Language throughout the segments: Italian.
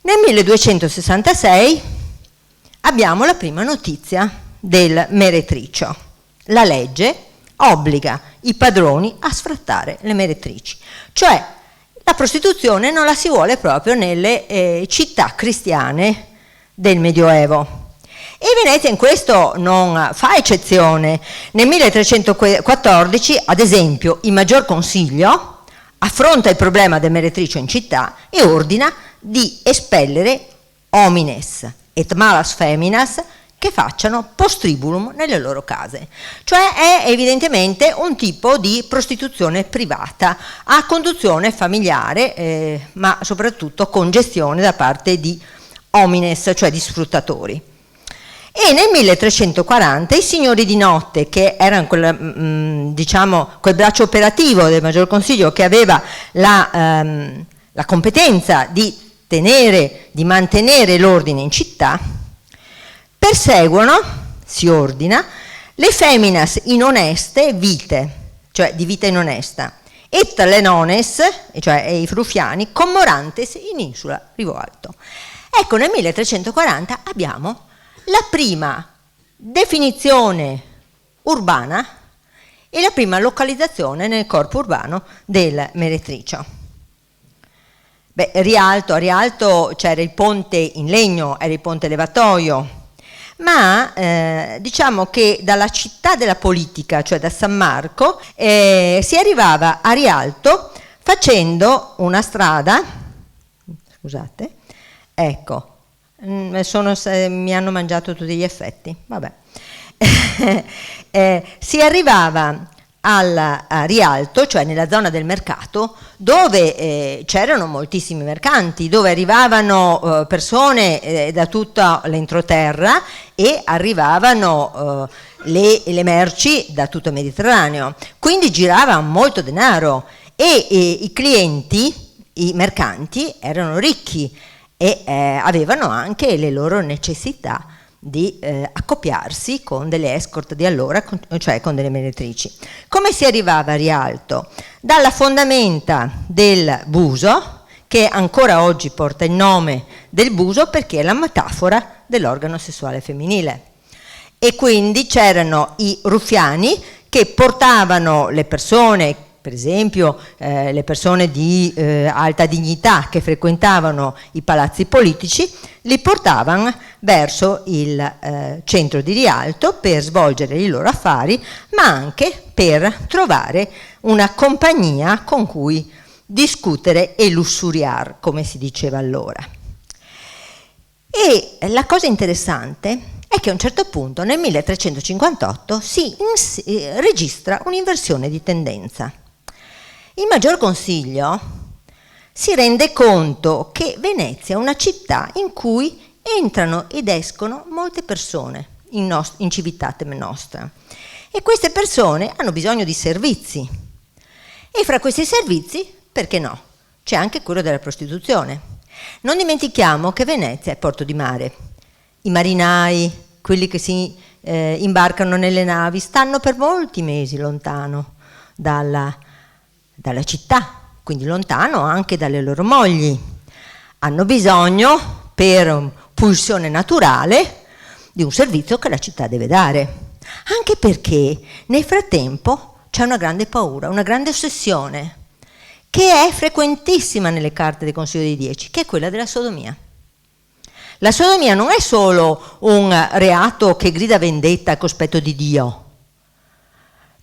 Nel 1266 abbiamo la prima notizia del meretricio. La legge obbliga i padroni a sfrattare le meretrici, cioè la prostituzione non la si vuole proprio nelle città cristiane del Medioevo. E Venezia in questo non fa eccezione. Nel 1314, ad esempio, il Maggior Consiglio affronta il problema del meretricio in città e ordina di espellere homines et malas feminas che facciano postribulum nelle loro case. Cioè è evidentemente un tipo di prostituzione privata, a conduzione familiare, ma soprattutto con gestione da parte di homines, cioè di sfruttatori. E nel 1340 i signori di notte, che erano quel braccio operativo del Maggior Consiglio che aveva la competenza di mantenere l'ordine in città, perseguono, si ordina, le feminas inoneste vite, cioè di vita inonesta, et le nones, cioè i frufiani, commorantes in insula Rivo Alto. Ecco, nel 1340 abbiamo la prima definizione urbana e la prima localizzazione nel corpo urbano del meretricio. Beh, a Rialto c'era il ponte in legno, era il ponte levatoio, ma diciamo che dalla città della politica, cioè da San Marco, si arrivava a Rialto facendo una strada, scusate, ecco, mi hanno mangiato tutti gli effetti, vabbè. Si arrivava a Rialto, cioè nella zona del mercato, dove c'erano moltissimi mercanti, dove arrivavano persone da tutto l'entroterra e arrivavano le merci da tutto il Mediterraneo. Quindi girava molto denaro e i clienti, i mercanti, erano ricchi e avevano anche le loro necessità di accoppiarsi con delle escort di allora, cioè con delle meretrici. Come si arrivava a Rialto? Dalla fondamenta del Buso, che ancora oggi porta il nome del Buso perché è la metafora dell'organo sessuale femminile. E quindi c'erano i ruffiani che portavano le persone, per esempio le persone di alta dignità che frequentavano i palazzi politici, li portavano verso il centro di Rialto per svolgere i loro affari, ma anche per trovare una compagnia con cui discutere e lussuriare, come si diceva allora. E la cosa interessante è che a un certo punto, nel 1358, si registra un'inversione di tendenza. Il Maggior Consiglio si rende conto che Venezia è una città in cui entrano ed escono molte persone in Civitatem Nostra e queste persone hanno bisogno di servizi e fra questi servizi, perché no, c'è anche quello della prostituzione. Non dimentichiamo che Venezia è porto di mare, i marinai, quelli che si imbarcano nelle navi, stanno per molti mesi lontano dalla città, quindi lontano anche dalle loro mogli. Hanno bisogno, per pulsione naturale, di un servizio che la città deve dare. Anche perché nel frattempo c'è una grande paura, una grande ossessione, che è frequentissima nelle carte del Consiglio dei 10, che è quella della sodomia. La sodomia non è solo un reato che grida vendetta al cospetto di Dio,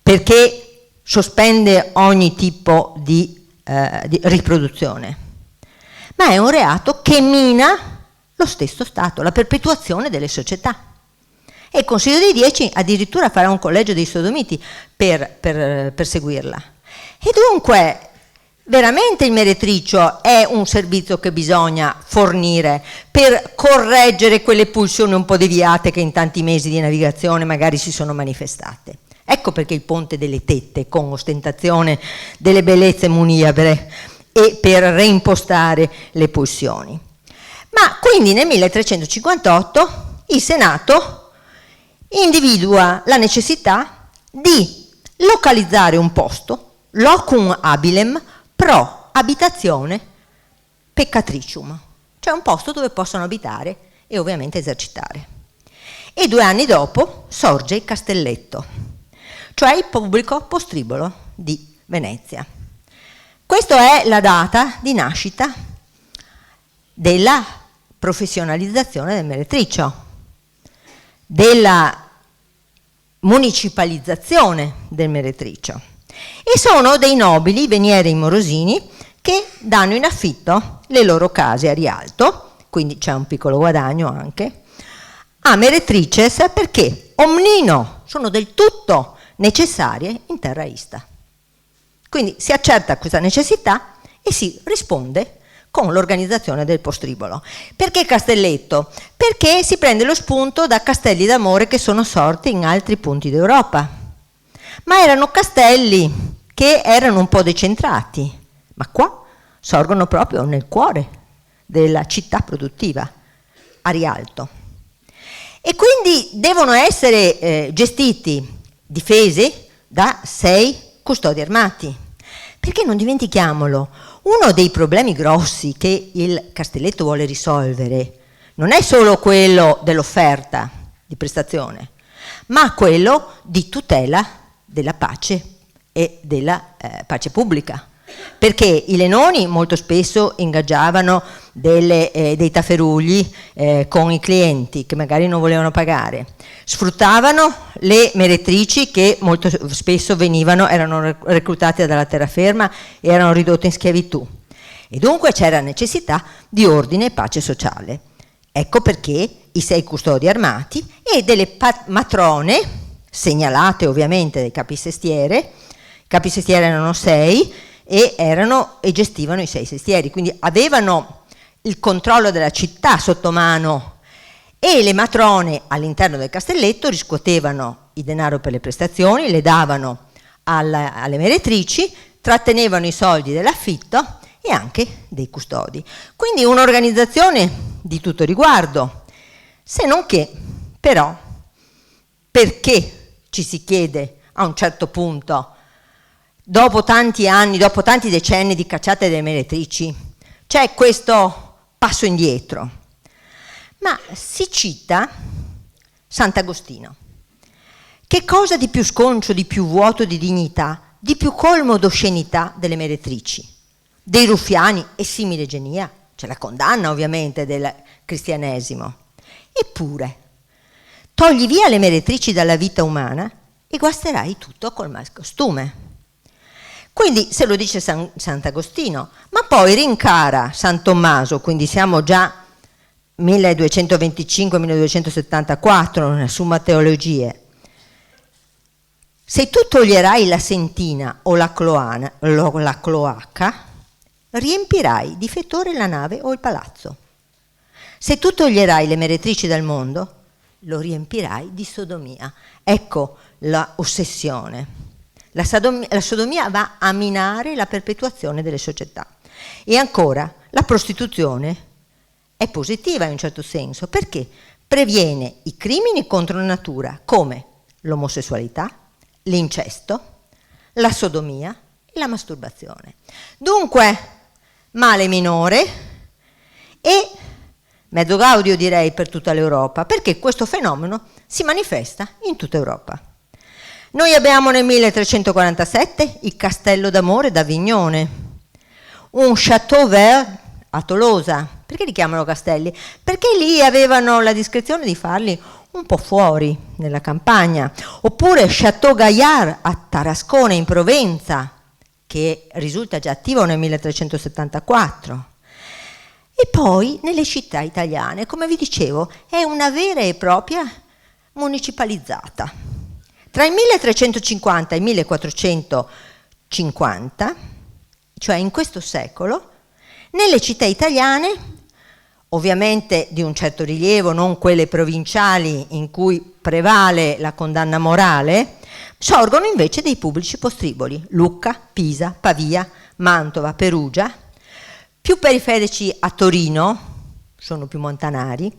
perché sospende ogni tipo di riproduzione, ma è un reato che mina lo stesso Stato, la perpetuazione delle società. E il Consiglio dei 10 addirittura farà un collegio dei sodomiti per perseguirla. E dunque veramente il meretricio è un servizio che bisogna fornire per correggere quelle pulsioni un po' deviate che in tanti mesi di navigazione magari si sono manifestate. Ecco perché il ponte delle tette con ostentazione delle bellezze muniabre e per reimpostare le pulsioni. Ma quindi nel 1358 il Senato individua la necessità di localizzare un posto, locum habilem pro abitazione peccatricium, cioè un posto dove possono abitare e ovviamente esercitare. E 2 anni dopo sorge il Castelletto, cioè il pubblico postribolo di Venezia. Questa è la data di nascita della professionalizzazione del meretricio, della municipalizzazione del meretricio. E sono dei nobili venieri morosini che danno in affitto le loro case a Rialto, quindi c'è un piccolo guadagno anche, a meretrices perché omnino sono del tutto necessarie in terra ista. Quindi si accerta questa necessità e si risponde con l'organizzazione del postribolo. Perché Castelletto? Perché si prende lo spunto da castelli d'amore che sono sorti in altri punti d'Europa, ma erano castelli che erano un po' decentrati, ma qua sorgono proprio nel cuore della città produttiva, a Rialto. E quindi devono essere gestiti, difesi da 6 custodi armati. Perché non dimentichiamolo, uno dei problemi grossi che il Castelletto vuole risolvere non è solo quello dell'offerta di prestazione, ma quello di tutela della pace e della pace pubblica. Perché i lenoni molto spesso ingaggiavano dei tafferugli con i clienti che magari non volevano pagare, sfruttavano le meretrici che molto spesso erano reclutate dalla terraferma e erano ridotte in schiavitù, e dunque c'era necessità di ordine e pace sociale. Ecco perché i 6 custodi armati e delle matrone segnalate ovviamente dai capisestiere. I capisestieri erano 6 e gestivano i 6 sestieri, quindi avevano il controllo della città sotto mano, e le matrone all'interno del castelletto riscuotevano il denaro per le prestazioni, le davano alle meretrici, trattenevano i soldi dell'affitto e anche dei custodi. Quindi un'organizzazione di tutto riguardo, se non che però perché ci si chiede a un certo punto, dopo tanti anni, dopo tanti decenni di cacciate delle meretrici, c'è questo passo indietro? Ma si cita Sant'Agostino. Che cosa di più sconcio, di più vuoto di dignità, di più colmo d'oscenità delle meretrici, dei ruffiani e simile genia? C'è la condanna ovviamente del cristianesimo. Eppure, togli via le meretrici dalla vita umana e guasterai tutto col malcostume. Quindi se lo dice Sant'Agostino, ma poi rincara San Tommaso, quindi siamo già 1225-1274 nella Summa Theologiae. Se tu toglierai la sentina o la cloaca, riempirai di fettore la nave o il palazzo. Se tu toglierai le meretrici dal mondo, lo riempirai di sodomia. Ecco la ossessione. La sodomia va a minare la perpetuazione delle società. E ancora, la prostituzione è positiva in un certo senso, perché previene i crimini contro la natura, come l'omosessualità, l'incesto, la sodomia e la masturbazione. Dunque, male minore e mezzo gaudio direi per tutta l'Europa, perché questo fenomeno si manifesta in tutta Europa. Noi abbiamo nel 1347 il Castello d'Amore d'Avignone, un Château Vert a Tolosa. Perché li chiamano castelli? Perché lì avevano la discrezione di farli un po' fuori, nella campagna. Oppure Château Gaillard a Tarascone in Provenza, che risulta già attivo nel 1374. E poi nelle città italiane, come vi dicevo, è una vera e propria municipalizzata. Tra il 1350 e il 1450, cioè in questo secolo, nelle città italiane, ovviamente di un certo rilievo, non quelle provinciali in cui prevale la condanna morale, sorgono invece dei pubblici postriboli: Lucca, Pisa, Pavia, Mantova, Perugia, più periferici a Torino, sono più montanari.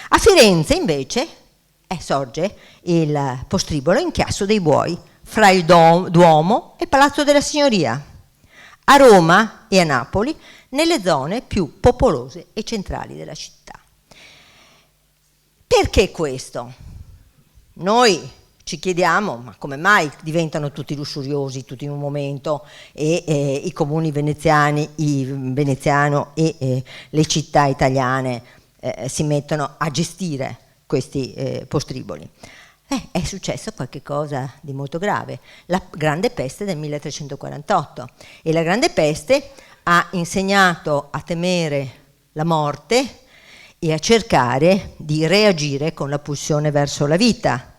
A Firenze invece sorge il postribolo in Chiasso dei Buoi, fra il Duomo e Palazzo della Signoria. A Roma e a Napoli nelle zone più popolose e centrali della città. Perché questo? Noi ci chiediamo, ma come mai diventano tutti lussuriosi tutti in un momento e i comuni veneziani, veneziano e le città italiane si mettono a gestire questi postriboli? È successo qualche cosa di molto grave, la Grande Peste del 1348, e la Grande Peste ha insegnato a temere la morte e a cercare di reagire con la pulsione verso la vita.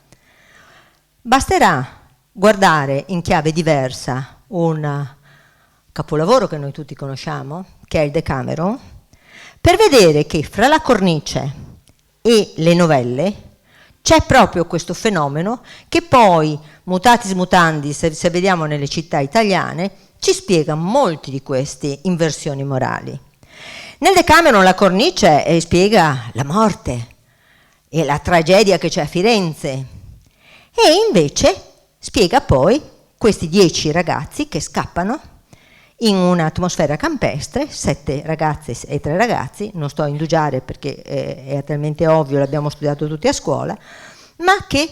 Basterà guardare in chiave diversa un capolavoro che noi tutti conosciamo, che è il Decameron, per vedere che fra la cornice e le novelle c'è proprio questo fenomeno che poi, mutatis mutandis, se vediamo nelle città italiane, ci spiega molti di queste inversioni morali. Nel Decameron la cornice spiega la morte e la tragedia che c'è a Firenze, e invece spiega poi questi 10 ragazzi che scappano in un'atmosfera campestre, 7 ragazze e 3 ragazzi, non sto a indugiare perché è talmente ovvio, l'abbiamo studiato tutti a scuola, ma che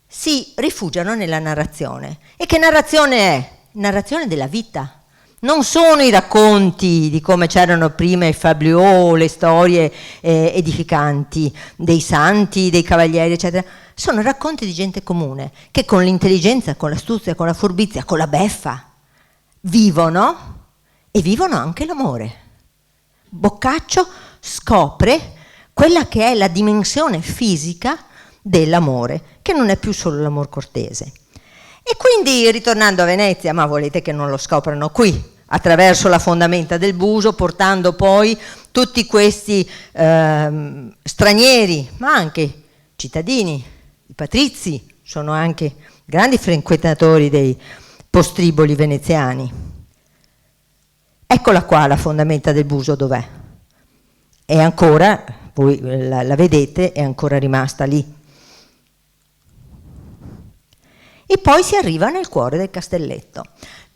si rifugiano nella narrazione. E che narrazione è? Narrazione della vita. Non sono i racconti di come c'erano prima i fabliaux, le storie edificanti dei santi, dei cavalieri, eccetera. Sono racconti di gente comune che con l'intelligenza, con l'astuzia, con la furbizia, con la beffa vivono, e vivono anche l'amore. Boccaccio scopre quella che è la dimensione fisica dell'amore, che non è più solo l'amor cortese. E quindi, ritornando a Venezia, ma volete che non lo scoprano qui, attraverso la fondamenta del Buso, portando poi tutti questi stranieri, ma anche cittadini, i patrizi, sono anche grandi frequentatori dei postriboli veneziani. Eccola qua la fondamenta del Buso, dov'è? È ancora, voi la vedete, è ancora rimasta lì. E poi si arriva nel cuore del castelletto.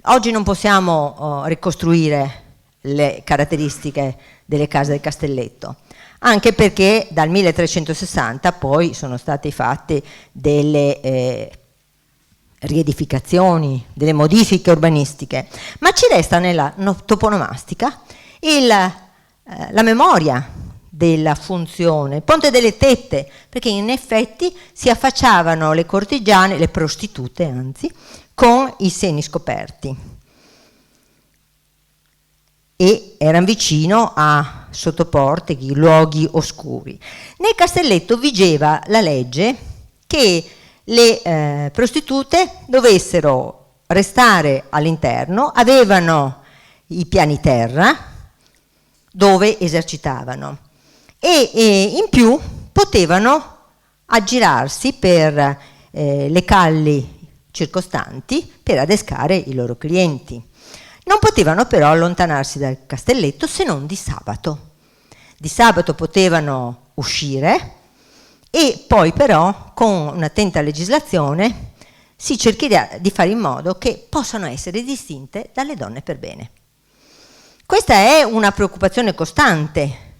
Oggi non possiamo ricostruire le caratteristiche delle case del castelletto, anche perché dal 1360 poi sono state fatte delle riedificazioni, delle modifiche urbanistiche, ma ci resta nella toponomastica la memoria della funzione, Ponte delle Tette, perché in effetti si affacciavano le cortigiane, le prostitute anzi, con i seni scoperti e erano vicino a sottoporteghi, luoghi oscuri. Nel castelletto vigeva la legge che le prostitute dovessero restare all'interno, avevano i piani terra dove esercitavano e in più potevano aggirarsi per le calli circostanti per adescare i loro clienti. Non potevano però allontanarsi dal castelletto se non di sabato. Di sabato potevano uscire e poi però con un'attenta legislazione si cercherà di fare in modo che possano essere distinte dalle donne per bene. Questa è una preoccupazione costante.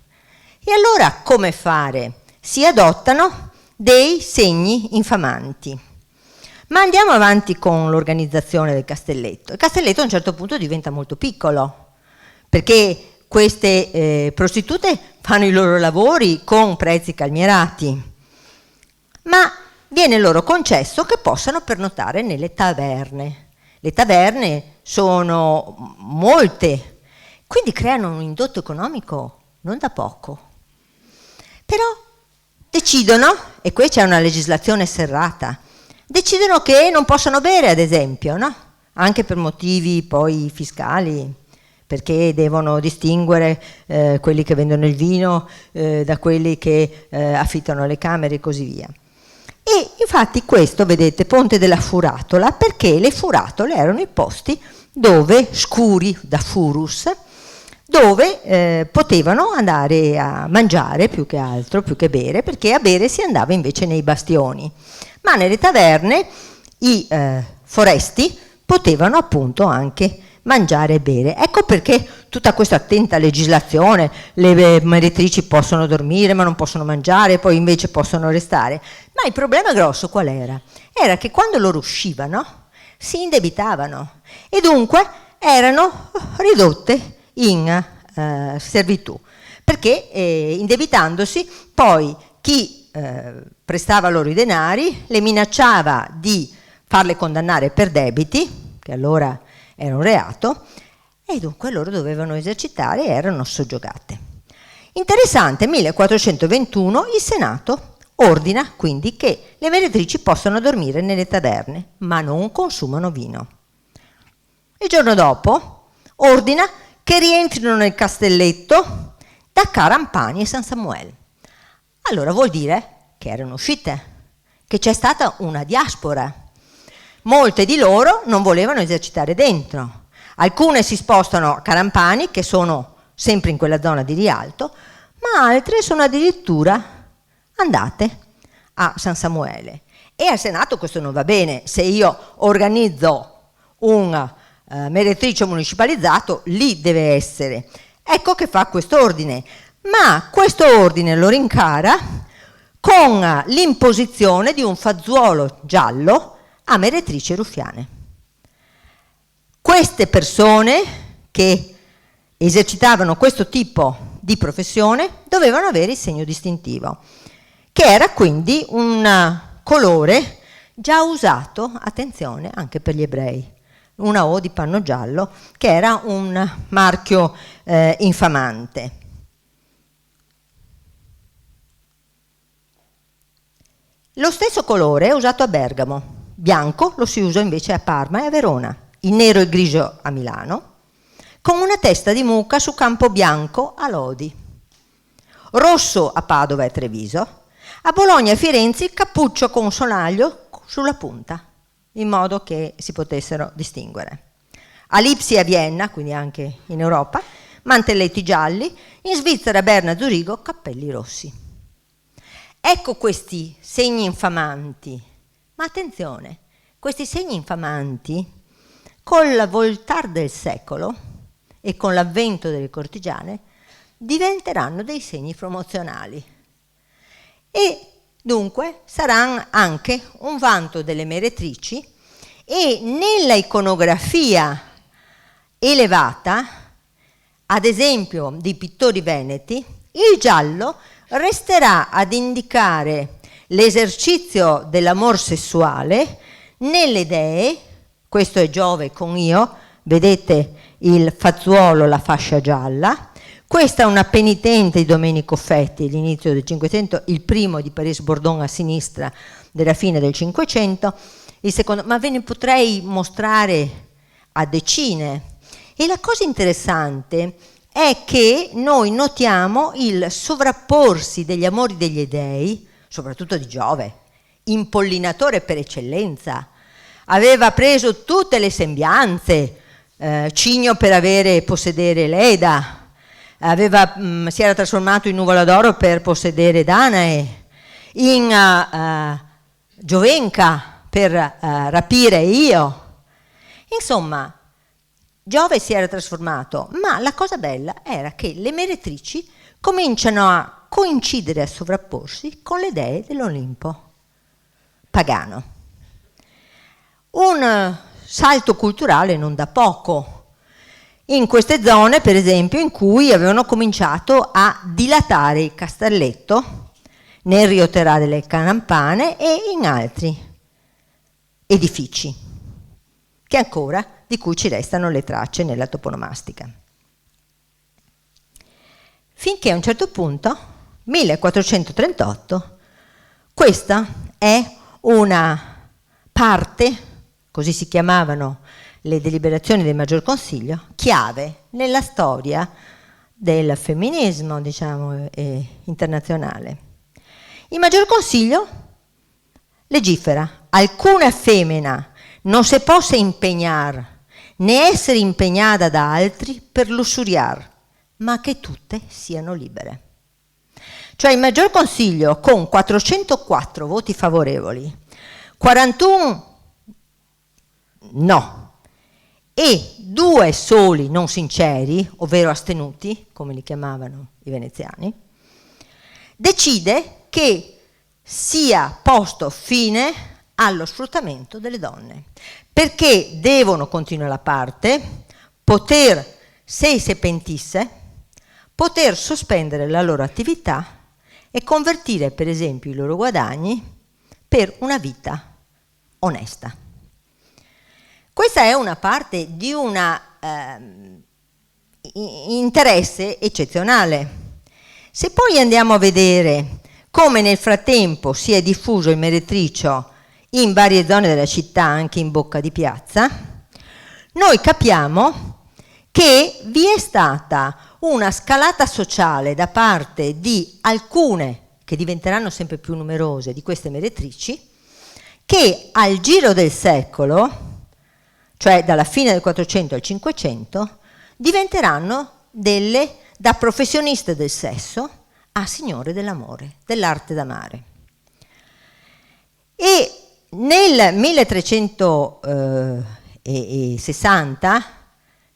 E allora come fare? Si adottano dei segni infamanti. Ma andiamo avanti con l'organizzazione del castelletto. Il castelletto a un certo punto diventa molto piccolo, perché queste prostitute fanno i loro lavori con prezzi calmierati, ma viene loro concesso che possano pernottare nelle taverne. Le taverne sono molte, quindi creano un indotto economico non da poco. Però decidono, e qui c'è una legislazione serrata, decidono che non possono bere, ad esempio, no? Anche per motivi poi fiscali, perché devono distinguere quelli che vendono il vino da quelli che affittano le camere e così via. E infatti questo, vedete, Ponte della Furatola, perché le furatole erano i posti dove, scuri da furus, dove potevano andare a mangiare più che altro, più che bere, perché a bere si andava invece nei bastioni. Ma nelle taverne i foresti potevano appunto anche mangiare e bere. Ecco perché tutta questa attenta legislazione, le meretrici possono dormire ma non possono mangiare, poi invece possono restare. Ma il problema grosso qual era? Era che quando loro uscivano si indebitavano e dunque erano ridotte in servitù, perché indebitandosi poi chi prestava loro i denari le minacciava di farle condannare per debiti, che allora era un reato, e dunque loro dovevano esercitare e erano soggiogate. Interessante, 1421 il Senato ordina quindi che le meretrici possano dormire nelle taverne, ma non consumano vino. Il giorno dopo ordina che rientrino nel castelletto da Carampani e San Samuele. Allora vuol dire che erano uscite, che c'è stata una diaspora. Molte di loro non volevano esercitare dentro. Alcune si spostano a Carampani, che sono sempre in quella zona di Rialto, ma altre sono addirittura andate a San Samuele. E al Senato questo non va bene. Se io organizzo un meretrice municipalizzato, lì deve essere. Ecco che fa questo ordine, ma questo ordine lo rincara con l'imposizione di un fazzuolo giallo a meretrici ruffiane. Queste persone che esercitavano questo tipo di professione dovevano avere il segno distintivo, che era quindi un colore già usato, attenzione, anche per gli ebrei, una O di panno giallo, che era un marchio infamante. Lo stesso colore è usato a Bergamo, bianco lo si usa invece a Parma e a Verona, il nero e il grigio a Milano, con una testa di mucca su campo bianco a Lodi, rosso a Padova e Treviso, a Bologna e Firenze il cappuccio con un sonaglio sulla punta, in modo che si potessero distinguere. A Lipsia e a Vienna, quindi anche in Europa, mantelletti gialli, in Svizzera, Berna e Zurigo, cappelli rossi. Ecco questi segni infamanti, ma attenzione, questi segni infamanti, col voltar del secolo e con l'avvento delle cortigiane, diventeranno dei segni promozionali. E dunque saranno anche un vanto delle meretrici e nella iconografia elevata, ad esempio dei pittori veneti, il giallo resterà ad indicare l'esercizio dell'amor sessuale nelle dee, questo è Giove con Io, vedete il fazzuolo, la fascia gialla, questa è una penitente di Domenico Fetti, l'inizio del Cinquecento, il primo di Paris Bordon a sinistra della fine del Cinquecento, il secondo, ma ve ne potrei mostrare a decine. E la cosa interessante è che noi notiamo il sovrapporsi degli amori degli dei, soprattutto di Giove, impollinatore per eccellenza, aveva preso tutte le sembianze, cigno per possedere Leda, si era trasformato in nuvola d'oro per possedere Danae, in Giovenca per rapire Io. Insomma, Giove si era trasformato, ma la cosa bella era che le meretrici cominciano a coincidere, a sovrapporsi con le dee dell'Olimpo pagano. Un salto culturale non da poco in queste zone, per esempio, in cui avevano cominciato a dilatare il castelletto nel Rio Terà delle Carampane e in altri edifici che ancora di cui ci restano le tracce nella toponomastica. Finché a un certo punto, 1438, questa è una parte, così si chiamavano le deliberazioni del Maggior Consiglio, chiave nella storia del femminismo, diciamo, internazionale. Il Maggior Consiglio legifera: alcuna femmina non se possa impegnar né essere impegnata da altri per lussuriar, ma che tutte siano libere. Cioè il Maggior Consiglio, con 404 voti favorevoli, 41 no, e 2 soli non sinceri, ovvero astenuti, come li chiamavano i veneziani, decide che sia posto fine allo sfruttamento delle donne, perché devono, continua la parte, poter, se si pentisse, poter sospendere la loro attività e convertire per esempio i loro guadagni per una vita onesta. Questa è una parte di un interesse eccezionale. Se poi andiamo a vedere come nel frattempo si è diffuso il meretricio in varie zone della città, anche in bocca di piazza, noi capiamo che vi è stata una scalata sociale da parte di alcune, che diventeranno sempre più numerose, di queste meretrici, che al giro del secolo, cioè dalla fine del 400 al 500, diventeranno da professioniste del sesso a signore dell'amore, dell'arte d'amare. E nel 1360,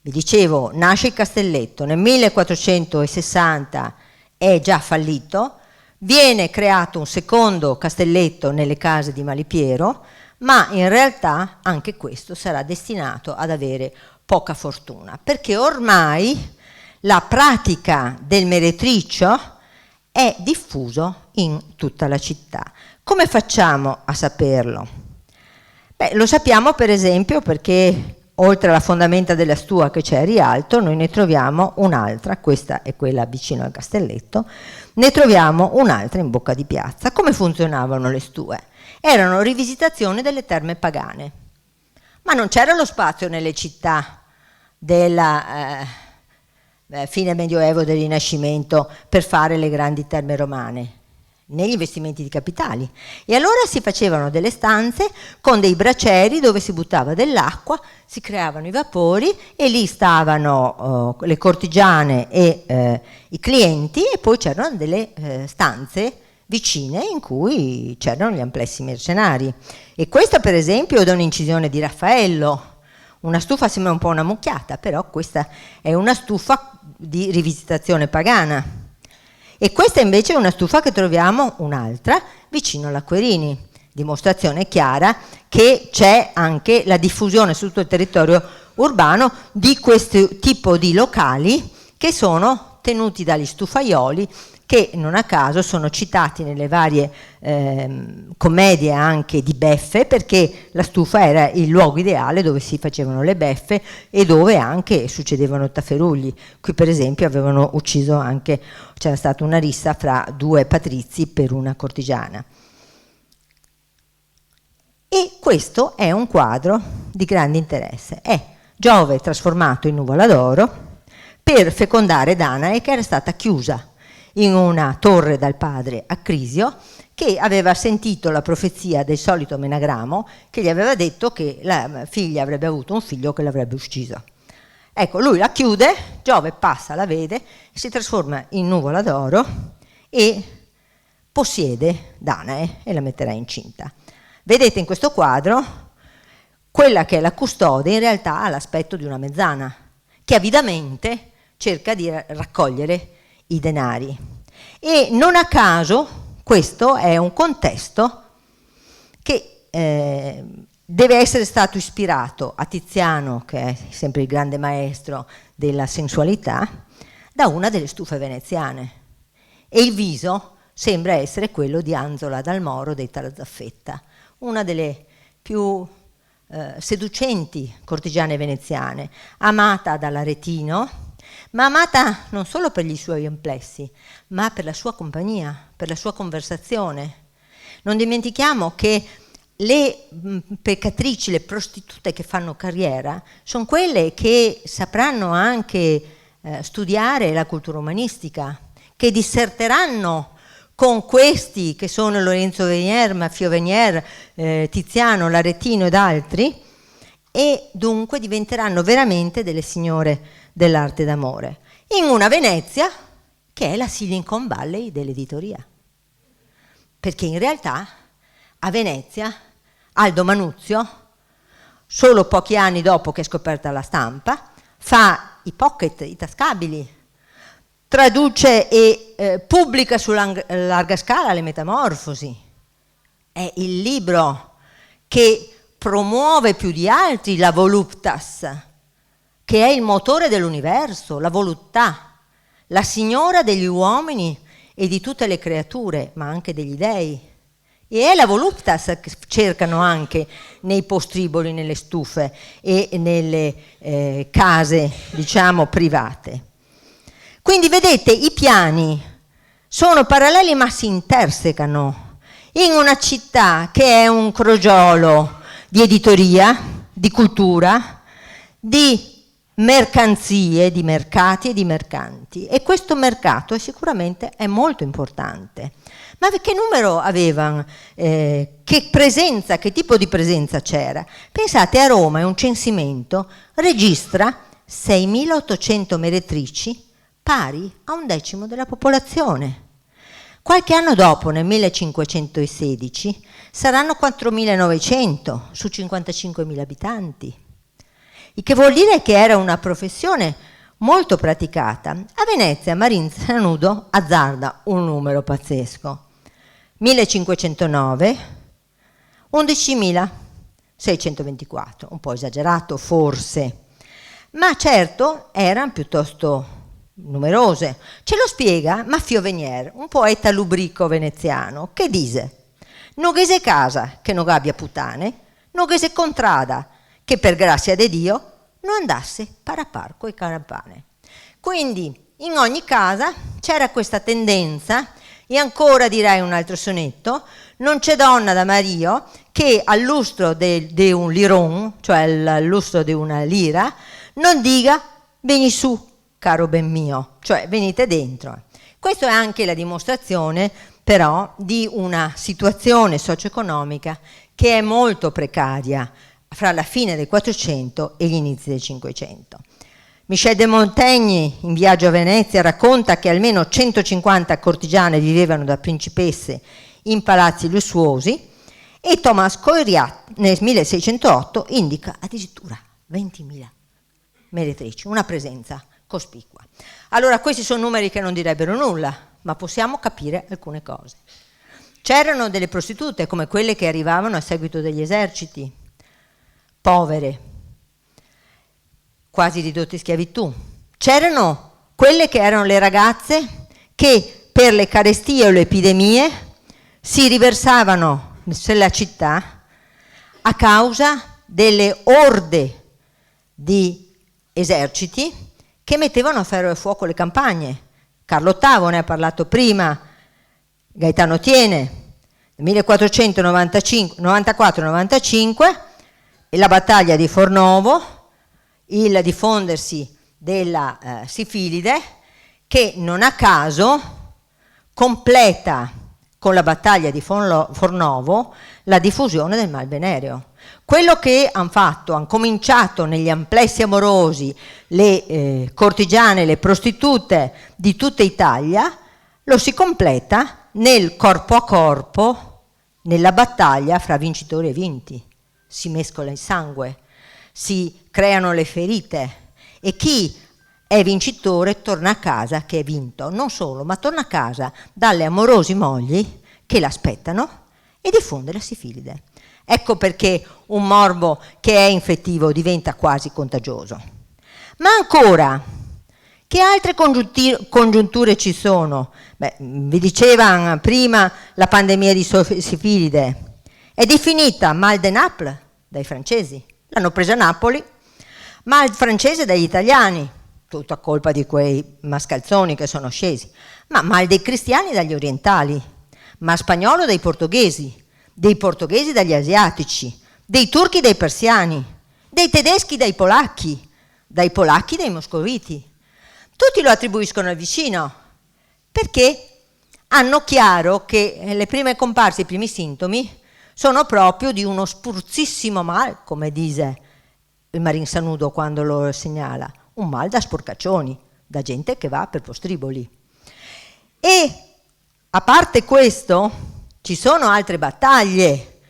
vi dicevo, nasce il Castelletto, nel 1460 è già fallito, viene creato un secondo castelletto nelle case di Malipiero, ma in realtà anche questo sarà destinato ad avere poca fortuna, perché ormai la pratica del meretricio è diffuso in tutta la città. Come facciamo a saperlo? Beh, lo sappiamo per esempio perché oltre alla fondamenta della stua che c'è a Rialto, noi ne troviamo un'altra, questa è quella vicino al Castelletto, ne troviamo un'altra in bocca di piazza. Come funzionavano le stue? Erano rivisitazioni delle terme pagane, ma non c'era lo spazio nelle città della fine Medioevo, del Rinascimento, per fare le grandi terme romane, negli investimenti di capitali. E allora si facevano delle stanze con dei bracieri dove si buttava dell'acqua, si creavano i vapori e lì stavano le cortigiane e i clienti, e poi c'erano delle stanze vicine in cui c'erano gli amplessi mercenari. E questa per esempio è da un'incisione di Raffaello. Una stufa sembra un po' una mucchiata, però questa è una stufa di rivisitazione pagana. E questa invece è una stufa che troviamo un'altra vicino all'Acquerini, dimostrazione chiara che c'è anche la diffusione su tutto il territorio urbano di questo tipo di locali che sono tenuti dagli stufaioli, che non a caso sono citati nelle varie commedie anche di beffe, perché la stufa era il luogo ideale dove si facevano le beffe e dove anche succedevano tafferugli. Qui per esempio avevano ucciso anche, c'era stata una rissa fra 2 patrizi per una cortigiana. E questo è un quadro di grande interesse. È Giove trasformato in nuvola d'oro per fecondare Danae, che era stata chiusa in una torre dal padre Acrisio, che aveva sentito la profezia del solito Menagramo, che gli aveva detto che la figlia avrebbe avuto un figlio che l'avrebbe ucciso. Ecco, lui la chiude, Giove passa, la vede, si trasforma in nuvola d'oro e possiede Danae e la metterà incinta. Vedete in questo quadro, quella che è la custode in realtà ha l'aspetto di una mezzana, che avidamente cerca di raccogliere i denari. E non a caso questo è un contesto che deve essere stato ispirato a Tiziano, che è sempre il grande maestro della sensualità, da una delle stufe veneziane, e il viso sembra essere quello di Anzola dal Moro detta la Zaffetta, una delle più seducenti cortigiane veneziane, amata dall'Aretino, ma amata non solo per gli suoi amplessi, ma per la sua compagnia, per la sua conversazione. Non dimentichiamo che le peccatrici, le prostitute che fanno carriera, sono quelle che sapranno anche studiare la cultura umanistica, che disserteranno con questi che sono Lorenzo Venier, Maffio Venier, Tiziano, l'Aretino ed altri, e dunque diventeranno veramente delle signore dell'arte d'amore, in una Venezia che è la Silicon Valley dell'editoria. Perché in realtà a Venezia Aldo Manuzio solo pochi anni dopo che è scoperta la stampa, fa i pocket, i tascabili, traduce e pubblica su larga scala le Metamorfosi. È il libro che promuove più di altri la voluptas, che è il motore dell'universo, la voluttà, la signora degli uomini e di tutte le creature, ma anche degli dei. E è la voluptas che cercano anche nei postriboli, nelle stufe e nelle case, diciamo, private. Quindi vedete, i piani sono paralleli ma si intersecano in una città che è un crogiolo di editoria, di cultura, di mercanzie, di mercati e di mercanti. E questo mercato sicuramente è molto importante. Ma che numero avevano? Che presenza, che tipo di presenza c'era? Pensate, a Roma un censimento registra 6.800 meretrici, pari a 1/10 della popolazione. Qualche anno dopo, nel 1516, saranno 4.900 su 55.000 abitanti. Il che vuol dire che era una professione molto praticata. A Venezia Marin Sanudo azzarda un numero pazzesco. 1509, 11.624, un po' esagerato forse, ma certo erano piuttosto numerose. Ce lo spiega Maffio Venier, un poeta lubrico veneziano, che dice: «Noghese casa che non abbia putane, noghese contrada che per grazia de Dio non andasse parapar coi campane». Quindi in ogni casa c'era questa tendenza. E ancora direi un altro sonetto: non c'è donna da Mario che al lustro di un liron, cioè al lustro di una lira, non dica vieni su caro ben mio, cioè venite dentro. Questa è anche la dimostrazione però di una situazione socio-economica che è molto precaria fra la fine del 400 e gli inizi del 500. Michel de Montaigne, in Viaggio a Venezia, racconta che almeno 150 cortigiane vivevano da principesse in palazzi lussuosi, e Thomas Coiriat nel 1608 indica addirittura 20.000 meretrici, una presenza cospicua. Allora, questi sono numeri che non direbbero nulla, ma possiamo capire alcune cose. C'erano delle prostitute, come quelle che arrivavano a seguito degli eserciti, povere, quasi ridotte in schiavitù. C'erano quelle che erano le ragazze che per le carestie o le epidemie si riversavano nella città a causa delle orde di eserciti che mettevano a ferro e fuoco le campagne. Carlo VIII ne ha parlato prima, Gaetano Tiene, 1494-95, e la battaglia di Fornovo, il diffondersi della sifilide, che non a caso completa con la battaglia di Fornovo la diffusione del mal venereo. Quello che hanno fatto, hanno cominciato negli amplessi amorosi le cortigiane, le prostitute di tutta Italia, lo si completa nel corpo a corpo, nella battaglia fra vincitori e vinti. Si mescola il sangue, si creano le ferite e chi è vincitore torna a casa che è vinto. Non solo, ma torna a casa dalle amorosi mogli che l'aspettano e diffonde la sifilide. Ecco perché un morbo che è infettivo diventa quasi contagioso. Ma ancora, che altre congiunture ci sono? Vi dicevano prima la pandemia di sifilide. È definita mal de Naples dai francesi. L'hanno presa a Napoli, mal francese dagli italiani, tutta colpa di quei mascalzoni che sono scesi, ma mal dei cristiani dagli orientali, mal spagnolo dai portoghesi dagli asiatici, dei turchi dai persiani, dei tedeschi dai polacchi dai moscoviti. Tutti lo attribuiscono al vicino, perché hanno chiaro che le prime comparse, i primi sintomi, sono proprio di uno spruzzissimo mal, come dice il Marin Sanudo quando lo segnala, un mal da sporcaccioni, da gente che va per postriboli. E a parte questo, ci sono altre battaglie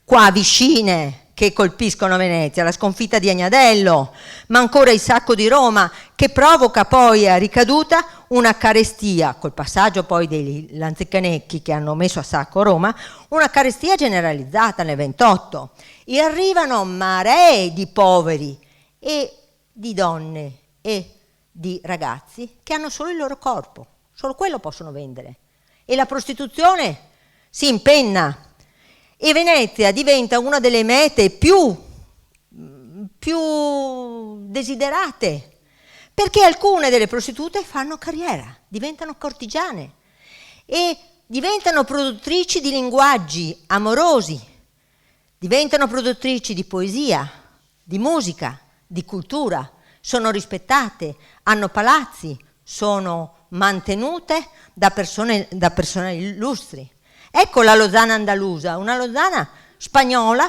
qua vicine che colpiscono Venezia, la sconfitta di Agnadello, ma ancora il sacco di Roma, che provoca poi a ricaduta una carestia, col passaggio poi dei lanzichenecchi che hanno messo a sacco Roma, una carestia generalizzata nel 28. E arrivano maree di poveri e di donne e di ragazzi che hanno solo il loro corpo, solo quello possono vendere. E la prostituzione si impenna. E Venezia diventa una delle mete più desiderate, perché alcune delle prostitute fanno carriera, diventano cortigiane e diventano produttrici di linguaggi amorosi, diventano produttrici di poesia, di musica, di cultura, sono rispettate, hanno palazzi, sono mantenute da persone illustri. Ecco la Lozzana andalusa, una Lozzana spagnola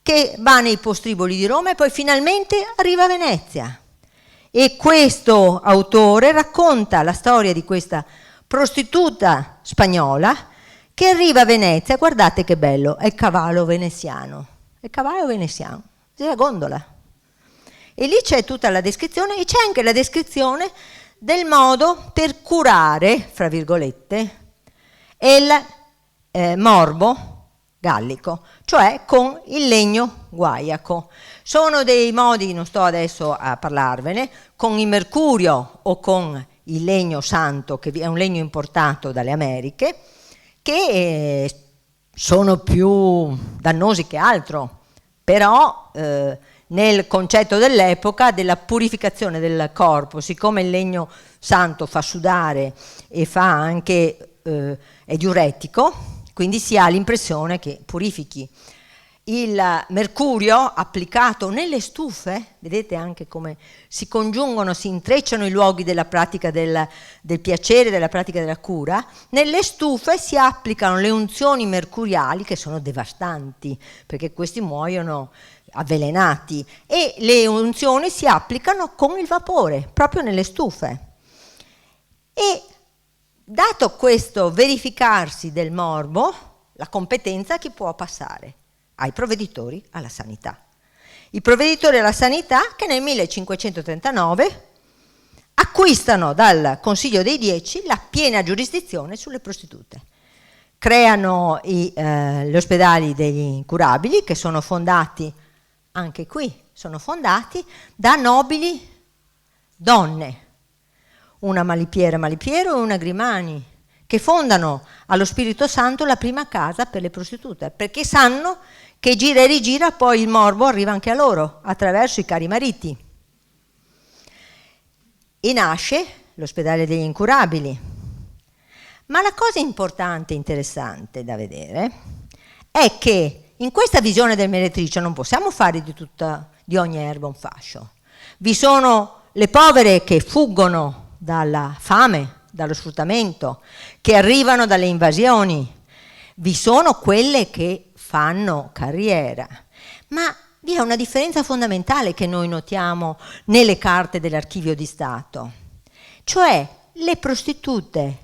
che va nei postriboli di Roma e poi finalmente arriva a Venezia. E questo autore racconta la storia di questa prostituta spagnola che arriva a Venezia, guardate che bello, è il cavallo veneziano, la gondola. E lì c'è tutta la descrizione e c'è anche la descrizione del modo per curare, fra virgolette, il morbo gallico, cioè con il legno guaiaco. Sono dei modi, non sto adesso a parlarvene, con il mercurio o con il legno santo, che è un legno importato dalle Americhe, che sono più dannosi che altro, però nel concetto dell'epoca della purificazione del corpo, siccome il legno santo fa sudare e fa anche è diuretico, quindi si ha l'impressione che purifichi. Il mercurio applicato nelle stufe, vedete anche come si congiungono, si intrecciano i luoghi della pratica del piacere, della pratica della cura, nelle stufe si applicano le unzioni mercuriali che sono devastanti, perché questi muoiono avvelenati, e le unzioni si applicano con il vapore, proprio nelle stufe. E dato questo verificarsi del morbo, la competenza a chi può passare? Ai provveditori alla sanità. I provveditori alla sanità che nel 1539 acquistano dal Consiglio dei 10 la piena giurisdizione sulle prostitute. Creano gli ospedali degli incurabili, che sono fondati, anche qui, sono fondati da nobili donne, una Malipiero e una Grimani, che fondano allo Spirito Santo la prima casa per le prostitute, perché sanno che gira e rigira poi il morbo arriva anche a loro attraverso i cari mariti. E nasce l'ospedale degli incurabili. Ma la cosa importante e interessante da vedere è che in questa visione del meretrice non possiamo fare di ogni erba un fascio. Vi sono le povere che fuggono dalla fame, dallo sfruttamento, che arrivano dalle invasioni. Vi sono quelle che fanno carriera, ma vi è una differenza fondamentale che noi notiamo nelle carte dell'Archivio di Stato, cioè le prostitute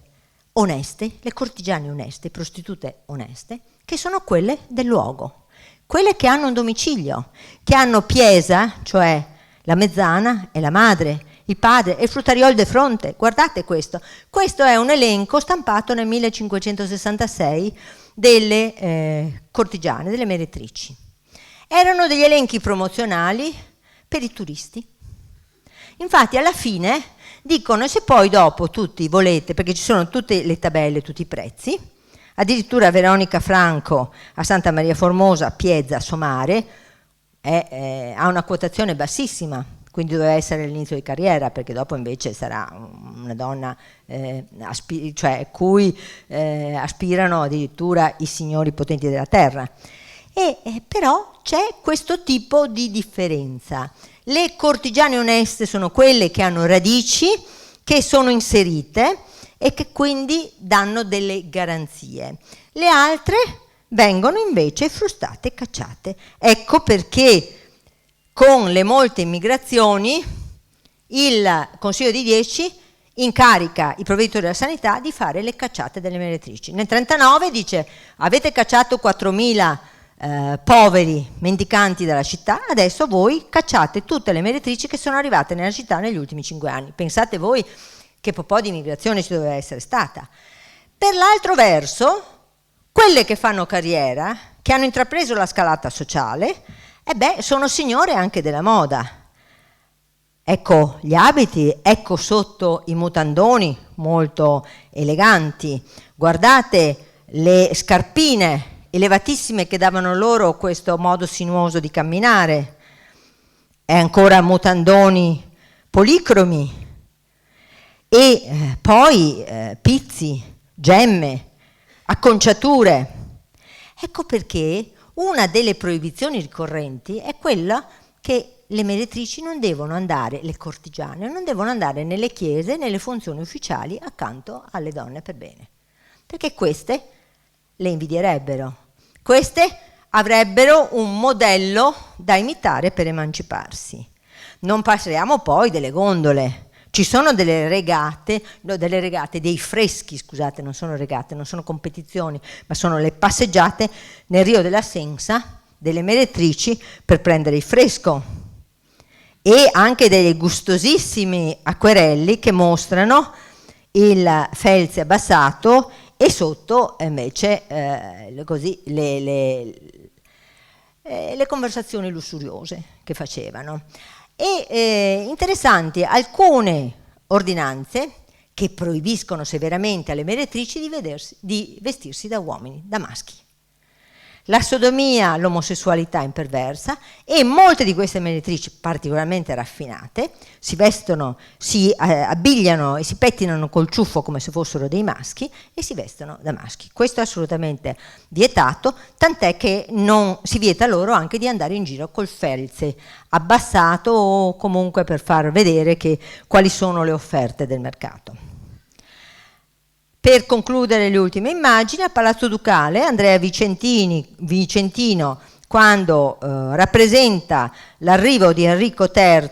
oneste, le cortigiane oneste, prostitute oneste, che sono quelle del luogo, quelle che hanno un domicilio, che hanno Piesa, cioè la mezzana e la madre, il padre e il fruttariol de fronte. Guardate questo è un elenco stampato nel 1566 delle cortigiane, delle meretrici. Erano degli elenchi promozionali per i turisti. Infatti alla fine dicono, se poi dopo tutti volete, perché ci sono tutte le tabelle, tutti i prezzi, addirittura Veronica Franco a Santa Maria Formosa, Piezza, Somare, ha una quotazione bassissima, quindi doveva essere l'inizio di carriera, perché dopo invece sarà una donna cioè cui aspirano addirittura i signori potenti della terra. Però c'è questo tipo di differenza. Le cortigiane oneste sono quelle che hanno radici, che sono inserite e che quindi danno delle garanzie. Le altre vengono invece frustate e cacciate. Ecco perché con le molte immigrazioni il Consiglio di 10 incarica i provveditori della sanità di fare le cacciate delle meretrici. Nel 1939 dice: avete cacciato 4.000 poveri mendicanti dalla città, adesso voi cacciate tutte le meretrici che sono arrivate nella città negli ultimi 5 anni. Pensate voi che po' di immigrazione ci doveva essere stata. Per l'altro verso, quelle che fanno carriera, che hanno intrapreso la scalata sociale, sono signore anche della moda. Ecco gli abiti, ecco sotto i mutandoni molto eleganti, guardate le scarpine elevatissime che davano loro questo modo sinuoso di camminare, e ancora mutandoni policromi, e poi pizzi, gemme, acconciature. Ecco perché una delle proibizioni ricorrenti è quella che le meretrici non devono andare, le cortigiane, non devono andare nelle chiese, nelle funzioni ufficiali accanto alle donne per bene, perché queste le invidierebbero, queste avrebbero un modello da imitare per emanciparsi. Non parliamo poi delle gondole. Ci sono delle regate, dei freschi, scusate, non sono regate, non sono competizioni, ma sono le passeggiate nel Rio della Sensa delle meretrici per prendere il fresco, e anche dei gustosissimi acquerelli che mostrano il felce abbassato e sotto invece le conversazioni lussuriose che facevano. E interessanti alcune ordinanze che proibiscono severamente alle meretrici di vestirsi da uomini, da maschi. La sodomia, l'omosessualità imperversa, e molte di queste meretrici particolarmente raffinate si vestono, si abbigliano e si pettinano col ciuffo come se fossero dei maschi e si vestono da maschi. Questo è assolutamente vietato, tant'è che non si vieta loro anche di andare in giro col felce abbassato o comunque per far vedere quali sono le offerte del mercato. Per concludere le ultime immagini, a Palazzo Ducale, Andrea Vicentino, quando rappresenta l'arrivo di Enrico III,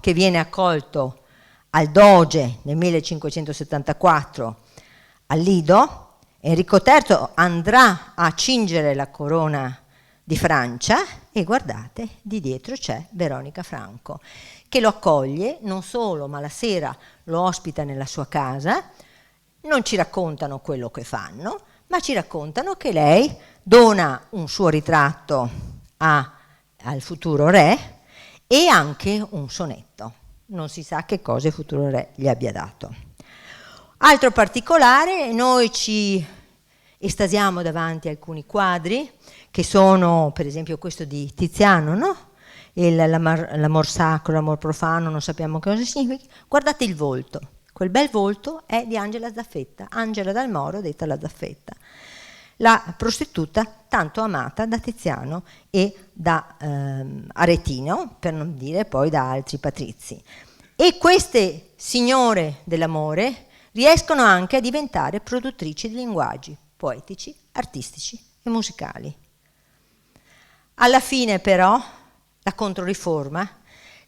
che viene accolto al Doge nel 1574 al Lido, Enrico III andrà a cingere la corona di Francia e guardate, di dietro c'è Veronica Franco, che lo accoglie, non solo, ma la sera lo ospita nella sua casa. Non ci raccontano quello che fanno, ma ci raccontano che lei dona un suo ritratto al futuro re e anche un sonetto. Non si sa che cosa il futuro re gli abbia dato. Altro particolare, noi ci estasiamo davanti a alcuni quadri, che sono per esempio questo di Tiziano, no? L'amor sacro, l'amor profano, non sappiamo cosa significa. Guardate il volto. Quel bel volto è di Angela Zaffetta, Angela Dal Moro, detta la Zaffetta, la prostituta tanto amata da Tiziano e da Aretino, per non dire poi da altri patrizi. E queste signore dell'amore riescono anche a diventare produttrici di linguaggi poetici, artistici e musicali. Alla fine però la Controriforma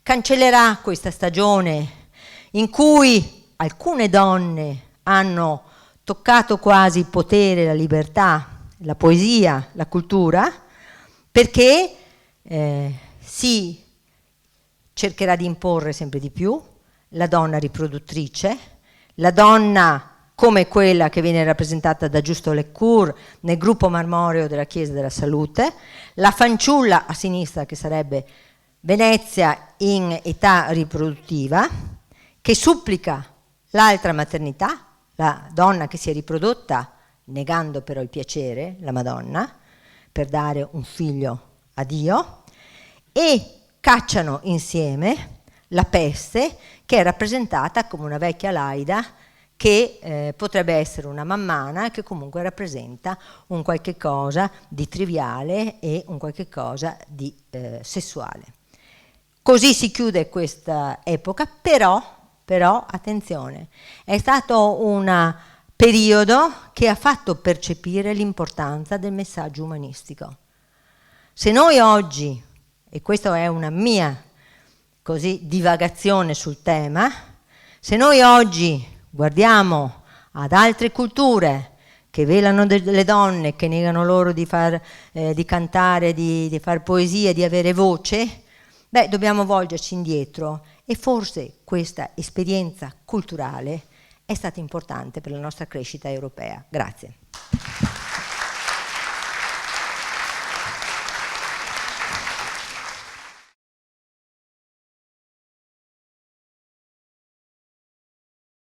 cancellerà questa stagione in cui alcune donne hanno toccato quasi il potere, la libertà, la poesia, la cultura, perché si cercherà di imporre sempre di più la donna riproduttrice, la donna come quella che viene rappresentata da Giusto Leccour nel gruppo marmoreo della Chiesa della Salute, la fanciulla a sinistra che sarebbe Venezia in età riproduttiva, che supplica l'altra maternità, la donna che si è riprodotta negando però il piacere, la Madonna, per dare un figlio a Dio, e cacciano insieme la peste, che è rappresentata come una vecchia laida che potrebbe essere una mammana, che comunque rappresenta un qualche cosa di triviale e un qualche cosa di sessuale. Così si chiude questa epoca, però attenzione, è stato un periodo che ha fatto percepire l'importanza del messaggio umanistico. Se noi oggi, e questa è una mia divagazione sul tema, se noi oggi guardiamo ad altre culture che velano delle donne, che negano loro di cantare, di far poesia, di avere voce, beh, dobbiamo volgerci indietro, e forse questa esperienza culturale è stata importante per la nostra crescita europea. Grazie.